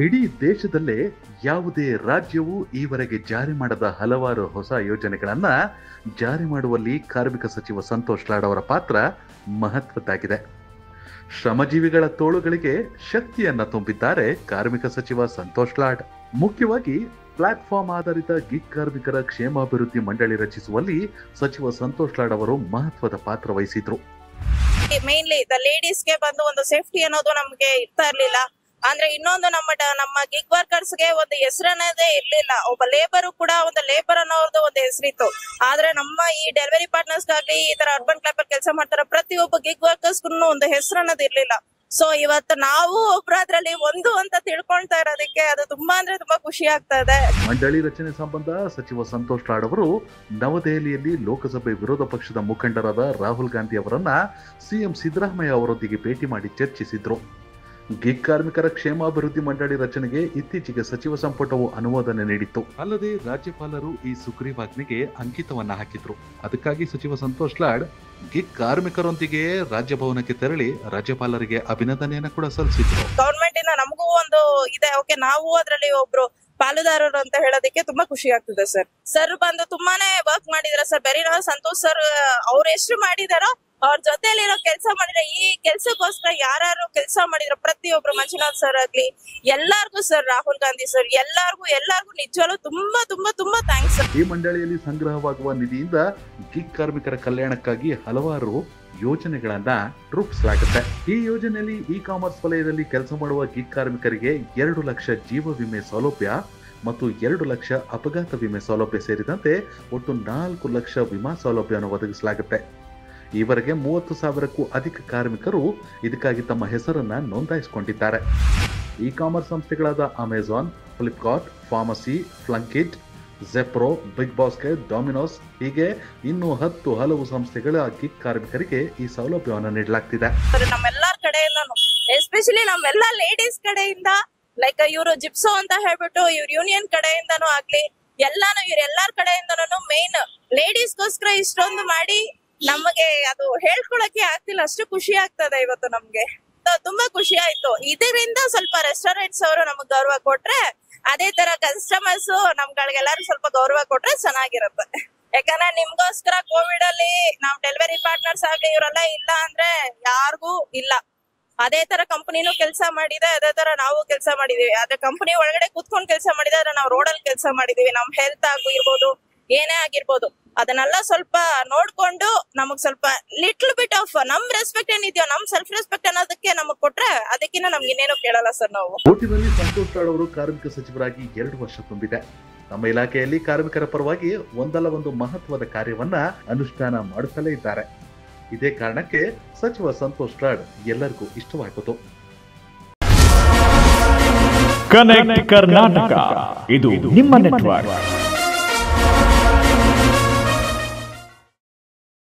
ಇಡೀ ದೇಶದಲ್ಲೇ ಯಾವುದೇ ರಾಜ್ಯವೂ ಈವರೆಗೆ ಜಾರಿ ಮಾಡದ ಹಲವಾರು ಹೊಸ ಯೋಜನೆಗಳನ್ನ ಜಾರಿ ಮಾಡುವಲ್ಲಿ ಕಾರ್ಮಿಕ ಸಚಿವ ಸಂತೋಷ್ ಲಾಡ್ ಅವರ ಪಾತ್ರ ಮಹತ್ವದ್ದಾಗಿದೆ. ಶ್ರಮಜೀವಿಗಳ ತೋಳುಗಳಿಗೆ ಶಕ್ತಿಯನ್ನ ತುಂಬಿದ್ದಾರೆ ಕಾರ್ಮಿಕ ಸಚಿವ ಸಂತೋಷ್ ಲಾಡ್. ಮುಖ್ಯವಾಗಿ ಪ್ಲಾಟ್ಫಾರ್ಮ್ ಆಧಾರಿತ ಗಿಗ್ ಕಾರ್ಮಿಕರ ಕ್ಷೇಮಾಭಿವೃದ್ಧಿ ಮಂಡಳಿ ರಚಿಸುವಲ್ಲಿ ಸಚಿವ ಸಂತೋಷ್ ಲಾಡ್ ಅವರು ಮಹತ್ವದ ಪಾತ್ರ ವಹಿಸಿದ್ರು. ಮೇನ್ಲಿ ಲೇಡೀಸ್ಗೆ ಬಂದು ಒಂದು ಸೇಫ್ಟಿ ಅನ್ನೋದು ನಮ್ಗೆ ಇರ್ತಾ ಇರ್ಲಿಲ್ಲ. ಅಂದ್ರೆ ಇನ್ನೊಂದು ನಮ್ಮ ಗಿಗ್ ವರ್ಕರ್ಸ್ ಗೆ ಒಂದು ಹೆಸರನ್ನದೇ ಇರ್ಲಿಲ್ಲ. ಒಬ್ಬ ಲೇಬರ್ ಕೂಡ ಒಂದು ಲೇಬರ್ ಅನ್ನೋದು ಒಂದು ಹೆಸರಿತ್ತು. ಆದ್ರೆ ನಮ್ಮ ಈ ಡೆಲಿವರಿ ಪಾರ್ಟ್ನರ್ಸ್ ಗಾಗ್ಲಿ ಈ ತರ ಅರ್ಬನ್ ಕ್ಲಬ್ ಕೆಲಸ ಮಾಡ್ತಾರ ಪ್ರತಿಯೊಬ್ಬ ಗಿಗ್ ವರ್ಕರ್ಸ್ ಒಂದು ಹೆಸರು ಅನ್ನೋದು ಇರ್ಲಿಲ್ಲ. ಸೊ ಇವತ್ತು ನಾವು ಒಬ್ರದ್ರಲ್ಲಿ ಒಂದು ಅಂತ ತಿಳ್ಕೊಳ್ತಾ ಇರೋದಕ್ಕೆ ಅದು ತುಂಬಾ ಖುಷಿ ಆಗ್ತಾ ಇದೆ. ಮಂಡಳಿ ರಚನೆ ಸಂಬಂಧ ಸಚಿವ ಸಂತೋಷ್ ಲಾಡ್ ಅವರು ನವದೆಹಲಿಯಲ್ಲಿ ಲೋಕಸಭೆ ವಿರೋಧ ಪಕ್ಷದ ಮುಖಂಡರಾದ ರಾಹುಲ್ ಗಾಂಧಿ ಅವರನ್ನ ಸಿಎಂ ಸಿದ್ದರಾಮಯ್ಯ ಅವರೊಂದಿಗೆ ಭೇಟಿ ಮಾಡಿ ಚರ್ಚಿಸಿದ್ರು. ಗಿಗ್ ಕಾರ್ಮಿಕರ ಕ್ಷೇಮಾಭಿವೃದ್ಧಿ ಮಂಡಳಿ ರಚನೆಗೆ ಇತ್ತೀಚೆಗೆ ಸಚಿವ ಸಂಪುಟವು ಅನುಮೋದನೆ ನೀಡಿತ್ತು. ಅಲ್ಲದೆ ರಾಜ್ಯಪಾಲರು ಈ ಸುಗ್ರೀವಾಜ್ಞೆಗೆ ಅಂಕಿತವನ್ನ ಹಾಕಿದ್ರು. ಅದಕ್ಕಾಗಿ ಸಚಿವ ಸಂತೋಷ್ ಲಾಡ್ ಗಿಗ್ ಕಾರ್ಮಿಕರೊಂದಿಗೆ ರಾಜಭವನಕ್ಕೆ ತೆರಳಿ ರಾಜ್ಯಪಾಲರಿಗೆ ಅಭಿನಂದನೆಯನ್ನ ಕೂಡ ಸಲ್ಲಿಸಿದ್ರು. ಗವರ್ಮೆಂಟ್ ಇಂದ ನಮಗೂ ಒಂದು ಇದೆ, ಓಕೆ ನಾವು ಅದರಲ್ಲಿ ಒಬ್ರು ಪಾಲುದಾರರು ಅಂತ ಹೇಳೋದಕ್ಕೆ ತುಂಬಾ ಖುಷಿ ಆಗ್ತಿದೆ. ಸರ್ ಬಂದು ತುಂಬಾನೇ ವರ್ಕ್ ಮಾಡಿದಾರೆ ಸರ್. ಬರೀ ಸಂತೋಷ್ ಸರ್ ಅವ್ರು ಎಷ್ಟು ಮಾಡಿದಾರೋ ಅವ್ರ ಜೊತೆಲಿರೋ ಕೆಲಸ ಮಾಡಿದ್ರೆ ಈ ಕೆಲ್ಸಕ್ಕೋಸ್ಕರ ಯಾರು ಕೆಲಸ ಮಾಡಿದ್ರು ಪ್ರತಿಯೊಬ್ರು ಮಂಜುನಾಥ್ ಸರ್ ಆಗ್ಲಿ ಎಲ್ಲಾರ್ಗು ಸರ್, ರಾಹುಲ್ ಗಾಂಧಿ ಸರ್ ಎಲ್ಲಾರ್ಗು ನಿಜವಾಗ್ಲೂ ತುಂಬಾ ಥ್ಯಾಂಕ್ಸ್ ಸರ್. ಈ ಮಂಡಳಿಯಲ್ಲಿ ಸಂಗ್ರಹವಾಗುವ ನಿಧಿಯಿಂದ ಗಿಗ್ ಕಾರ್ಮಿಕರ ಕಲ್ಯಾಣಕ್ಕಾಗಿ ಹಲವಾರು ಯೋಜನೆಗಳನ್ನ ರೂಪಿಸಲಾಗುತ್ತೆ. ಈ ಯೋಜನೆಯಲ್ಲಿ ಇ ಕಾಮರ್ಸ್ ವಲಯದಲ್ಲಿ ಕೆಲಸ ಮಾಡುವ ಗಿಗ್ ಕಾರ್ಮಿಕರಿಗೆ 2 ಲಕ್ಷ ಜೀವ ವಿಮೆ ಸೌಲಭ್ಯ ಮತ್ತು 2 ಲಕ್ಷ ಅಪಘಾತ ವಿಮೆ ಸೌಲಭ್ಯ ಸೇರಿದಂತೆ ಒಟ್ಟು 4 ಲಕ್ಷ ವಿಮಾ ಸೌಲಭ್ಯವನ್ನು ಒದಗಿಸಲಾಗುತ್ತೆ. ಈವರೆಗೆ 30,000ಕ್ಕೂ ಅಧಿಕ ಕಾರ್ಮಿಕರು ಇದಕ್ಕಾಗಿ ತಮ್ಮ ಹೆಸರನ್ನ ನೋಂದಾಯಿಸಿಕೊಂಡಿದ್ದಾರೆ. ಇ ಕಾಮರ್ಸ್ ಸಂಸ್ಥೆಗಳಾದ Amazon, Flipkart, pharmacy, Blinkit, Zepto, Big Basket, Domino's ಹೀಗೆ ಇನ್ನೂ 10 ಹಲವು ಸಂಸ್ಥೆಗಳ ಗಿಗ್ ಕಾರ್ಮಿಕರಿಗೆ ಈ ಸೌಲಭ್ಯವನ್ನು ನೀಡಲಾಗ್ತಿದೆ. ನಮ್ಮೆಲ್ಲರ ಕಡೆಯಿಂದನೂ ಎಸ್ಪೆಷಲಿ ನಮ್ಮೆಲ್ಲ ಲೇಡೀಸ್ ಕಡೆಯಿಂದ ಲೈಕ್ ಇವರು ಜಿಪ್ಸೋ ಅಂತ ಹೇಳ್ಬಿಟ್ಟು ಇವ್ರ ಯೂನಿಯನ್ ಕಡೆಯಿಂದನೂ ಆಗ್ಲಿ ಇವರೆಲ್ಲರ ಕಡೆಯಿಂದನೂ ಮೇನ್ ಲೇಡೀಸ್ಗೋಸ್ಕರ ಇಷ್ಟೊಂದು ಮಾಡಿ ನಮಗೆ ಅದು ಹೇಳ್ಕೊಳಕ್ಕೆ ಆಗ್ತಿಲ್ಲ, ಅಷ್ಟು ಖುಷಿ ಆಗ್ತದೆ ಇವತ್ತು ನಮ್ಗೆ. ತುಂಬಾ ಖುಷಿ ಆಯ್ತು. ಇದರಿಂದ ಸ್ವಲ್ಪ ರೆಸ್ಟೋರೆಂಟ್ಸ್ ಅವರು ನಮಗ್ ಗೌರವ ಕೊಟ್ರೆ, ಅದೇ ತರ ಕಸ್ಟಮರ್ಸ್ ನಮ್ಗಳಿಗೆಲ್ಲರೂ ಸ್ವಲ್ಪ ಗೌರವ ಕೊಟ್ರೆ ಚೆನ್ನಾಗಿರುತ್ತೆ. ಯಾಕಂದ್ರೆ ನಿಮ್ಗೋಸ್ಕರ ಕೋವಿಡ್ ಅಲ್ಲಿ ನಾವ್ ಡೆಲಿವರಿ ಪಾರ್ಟ್ನರ್ಸ್ ಆಗ್ಲಿ ಇವರೆಲ್ಲ ಇಲ್ಲ ಅಂದ್ರೆ ಯಾರಿಗೂ ಇಲ್ಲ. ಅದೇ ತರ ಕಂಪನಿನೂ ಕೆಲಸ ಮಾಡಿದೆ, ಅದೇ ತರ ನಾವು ಕೆಲಸ ಮಾಡಿದೀವಿ. ಅದೇ ಕಂಪನಿ ಒಳಗಡೆ ಕೂತ್ಕೊಂಡು ಕೆಲಸ ಮಾಡಿದ್ರೆ ಆದ್ರೆ ನಾವು ರೋಡಲ್ಲಿ ಕೆಲಸ ಮಾಡಿದೀವಿ. ನಮ್ ಹೆಲ್ತ್ ಆಗಿರ್ಬೋದು ಏನೇ ಆಗಿರ್ಬೋದು ಅದನ್ನೆಲ್ಲ ಸ್ವಲ್ಪ ನೋಡ್ಕೊಂಡು ನಮಗ್ ಸ್ವಲ್ಪ ಲಿಟ್ಲ್ ಬಿಟ್ ಆಫ್ ನಮ್ ರೆಸ್ಪೆಕ್ಟ್ ಏನಿದೆಯೋ ನಮ್ ಸೆಲ್ಫ್ ರೆಸ್ಪೆಕ್ಟ್ ಅನ್ನೋದಕ್ಕೆ ನಮಗ್ ಕೊಟ್ರೆ ಅದಕ್ಕಿಂತ ನಮ್ಗೆ ಇನ್ನೇನು ಕೇಳಲ್ಲ ಸರ್. ನಾವು ಒಟ್ಟಿನಲ್ಲಿ ಸಂತೋಷ್ ಲಾಡ್ ಅವರು ಕಾರ್ಮಿಕ ಸಚಿವರಾಗಿ 2 ವರ್ಷ ತುಂಬಿದೆ. ನಮ್ಮ ಇಲಾಖೆಯಲ್ಲಿ ಕಾರ್ಮಿಕರ ಪರವಾಗಿ ಒಂದಲ್ಲ ಒಂದು ಮಹತ್ವದ ಕಾರ್ಯವನ್ನ ಅನುಷ್ಠಾನ ಮಾಡುತ್ತಲೇ ಇದ್ದಾರೆ. ಇದೇ ಕಾರಣಕ್ಕೆ ಸಚಿವ ಸಂತೋಷ್ ಲಾಡ್ ಎಲ್ಲರಿಗೂ ಇಷ್ಟವಾಯಿತು. ಕನೆಕ್ಟ್ ಕರ್ನಾಟಕ ಇದು ನಿಮ್ಮ ನೆಟ್ವರ್ಕ್.